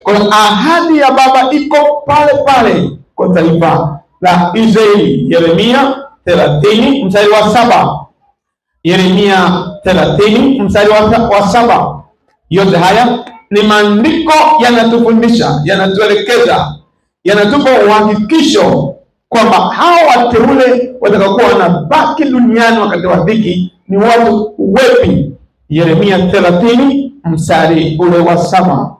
Kwa ahadi ya Baba iko pale pale kwa taifa la Israeli. Yeremia 30 mstari wa 7. Yeremia 30 mstari wa 7. Yote haya ni maandiko yanatufundisha, yanatuelekeza, yanatupa uhakikisho kwamba hao wateule watakaokuwa wanabaki duniani wakati wa dhiki ni watu wepi. Yeremia 30 mstari ule wa 7.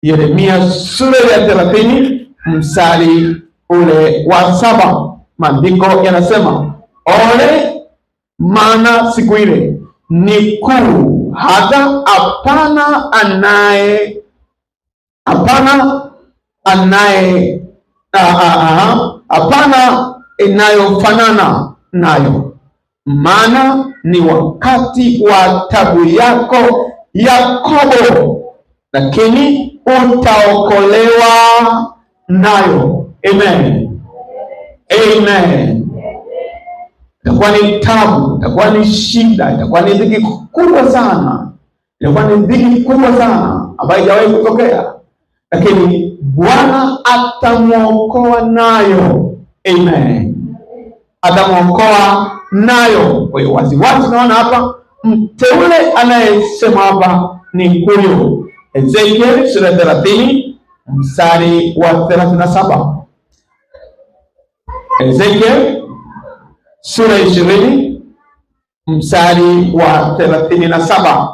Yeremia sura ya 30 mstari ule wa 7. Maandiko yanasema, ole maana siku ile ni kuu, hata hapana inayofanana nayo, maana ni wakati wa tabu yako Yakobo, lakini utaokolewa nayo. Amen. Amen. Itakuwa ni tabu, itakuwa ni shida, itakuwa ni dhiki kubwa sana, itakuwa ni dhiki kubwa sana ambayo haijawahi kutokea, lakini Bwana atamwokoa nayo. Amen. Atamwokoa nayo. Kwa hiyo waziwazi naona hapa mteule anayesema hapa ni huyo. Ezekiel sura 30 mstari wa 37. Ezekiel sura 20 mstari wa 37.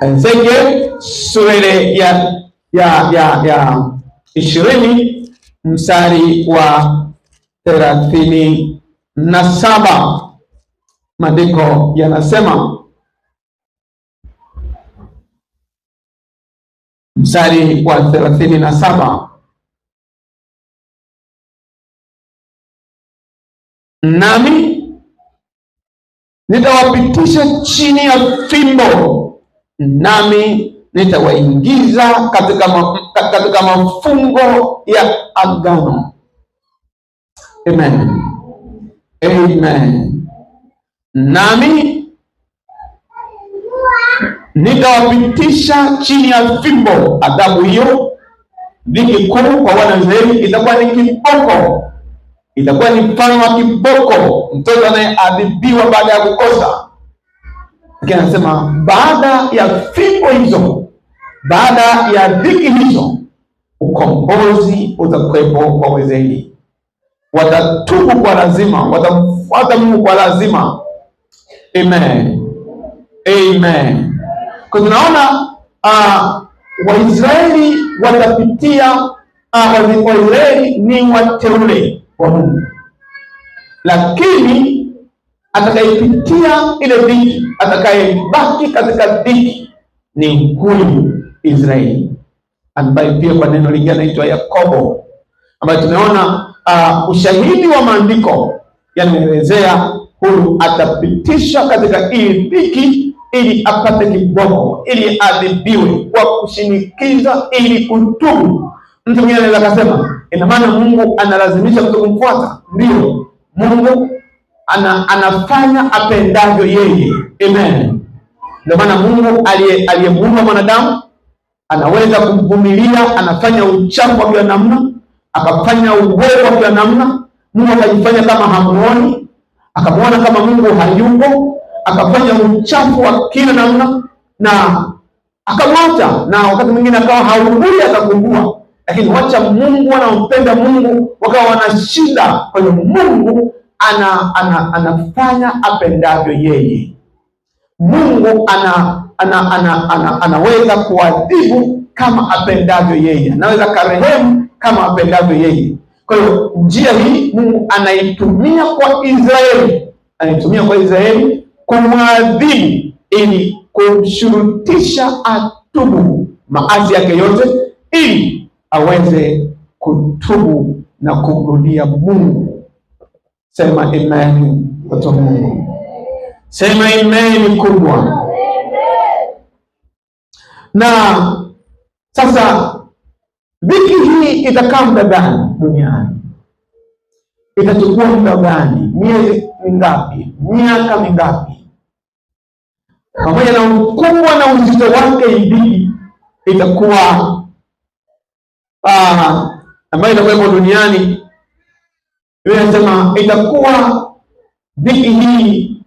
Ezekiel sura ya 20 mstari wa 37. Maandiko yanasema, mstari wa 37, nami nitawapitisha chini ya fimbo, nami nitawaingiza katika mafungo ya agano. Amen. Amen. Nami nitawapitisha chini ya fimbo. Adhabu hiyo dhiki kuu kwa wana Israeli itakuwa ni kiboko, itakuwa ni mfano wa kiboko, mtoto anayeadhibiwa baada ya kukosa. Lakini anasema baada ya fimbo hizo, baada ya dhiki hizo, ukombozi utakuwepo kwa Waisraeli. Watatubu kwa lazima, watamfuata Mungu kwa lazima. Amen. Amen. Kwa tunaona Waisraeli watapitia, Waisraeli ni wateule wa Mungu, lakini atakayepitia ile dhiki, atakayebaki katika dhiki ni huyu Israeli, ambaye pia kwa neno lingine anaitwa Yakobo, ambaye tumeona ushahidi wa maandiko yanaelezea huyu atapitishwa katika hii dhiki ili apate kiboko, ili adhibiwe kwa kushinikiza, ili kutubu. Mtu mwingine anaweza kusema, ina maana Mungu analazimisha mtu kumfuata? Ndio, Mungu anafanya apendavyo yeye. Amen. Ndio maana Mungu aliyemuumba mwanadamu anaweza kumvumilia, anafanya uchafu wa kila namna, akafanya uovu wa kila namna. Mungu akajifanya kama hamuoni, akamwona kama Mungu hayupo, akafanya uchafu wa kila namna na akamwacha, na wakati mwingine akawa haungui, akakumbua. Lakini wacha Mungu wanaompenda Mungu wakawa wanashinda. Kwa hiyo Mungu anafanya apendavyo yeye. Mungu anaweza kuadhibu kama apendavyo yeye, anaweza karehemu kama apendavyo yeye. Kwa hiyo njia hii Mungu anaitumia kwa Israeli, kumwadhibu ili kumshurutisha atubu maasi yake yote, ili aweze kutubu na kumrudia Mungu. Sema amen, watu wa Mungu. Sema amen kubwa. Na sasa dhiki hii itakaa muda gani duniani? Itachukua muda gani? Miezi mingapi? Miaka mingapi? Pamoja na ukubwa na uzito wake dhiki, itakuwa ambayo itakuwepo duniani. Biblia inasema itakuwa dhiki hii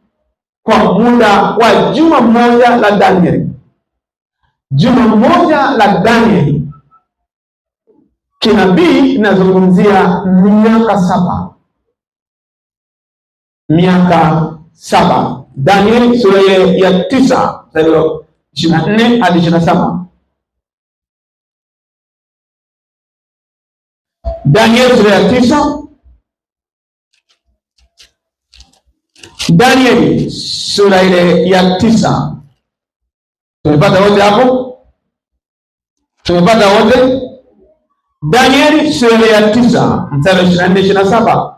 kwa muda wa juma moja la Danieli. Juma moja la Danieli kinabii inazungumzia miaka 7. Miaka 7. Danieli sura ya 9 mstari wa 24 hadi 27. Danieli sura ya 9. Danieli sura ile ya 9. Tumepata wote hapo? Tumepata wote? Danieli sura ya 9 mstari wa 24 27.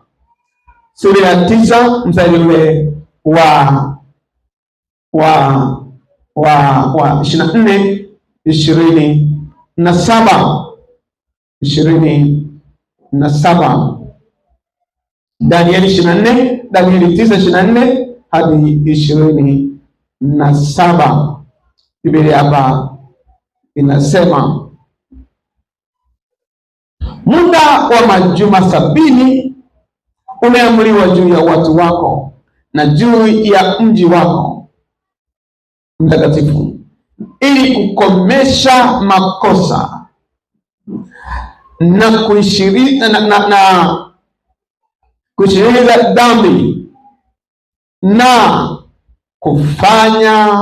Sura ya 9 mstari ule wa 24 27. Danieli 24, Danieli 9:24 hadi 27. Biblia hapa inasema muda wa majuma 70 umeamriwa juu ya watu wako na juu ya mji wako mtakatifu, ili kukomesha makosa na kushiriza dhambi na kufanya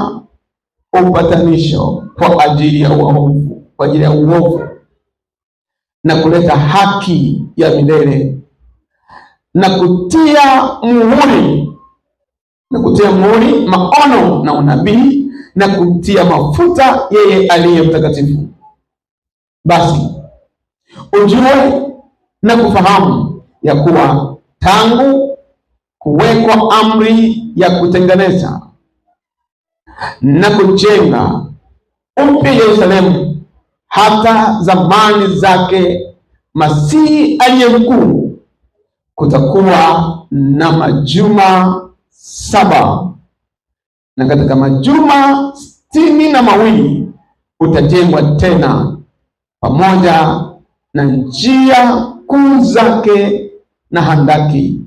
upatanisho kwa ajili ya uovu, na kuleta haki ya milele, na kutia muhuri maono na unabii, na kutia mafuta yeye aliye mtakatifu. Basi ujue na kufahamu ya kuwa tangu kuwekwa amri ya kutengeneza na kujenga upya Yerusalemu hata zamani zake Masihi aliye mkuu, kutakuwa na majuma 7, na katika majuma 62 utajengwa tena pamoja na njia kuu zake na handaki,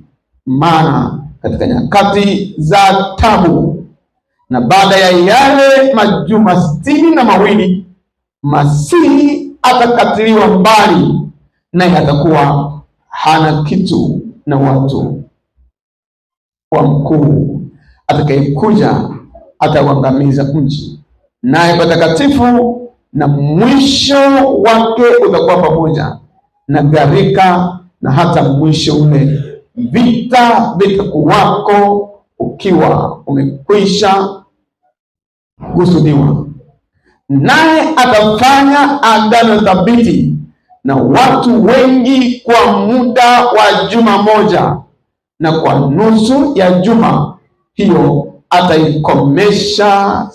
maana katika nyakati za tabu na baada ya yale majuma 62 Masihi atakatiliwa mbali, naye atakuwa hana kitu na watu wa mkuu atakayekuja atauangamiza mji, naye patakatifu na mwisho wake utakuwa pamoja na gharika, na hata mwisho ule vita vitakuwako ukiwa umekwisha kusudiwa. Naye atafanya agano thabiti na watu wengi kwa muda wa juma moja, na kwa nusu ya juma hiyo ataikomesha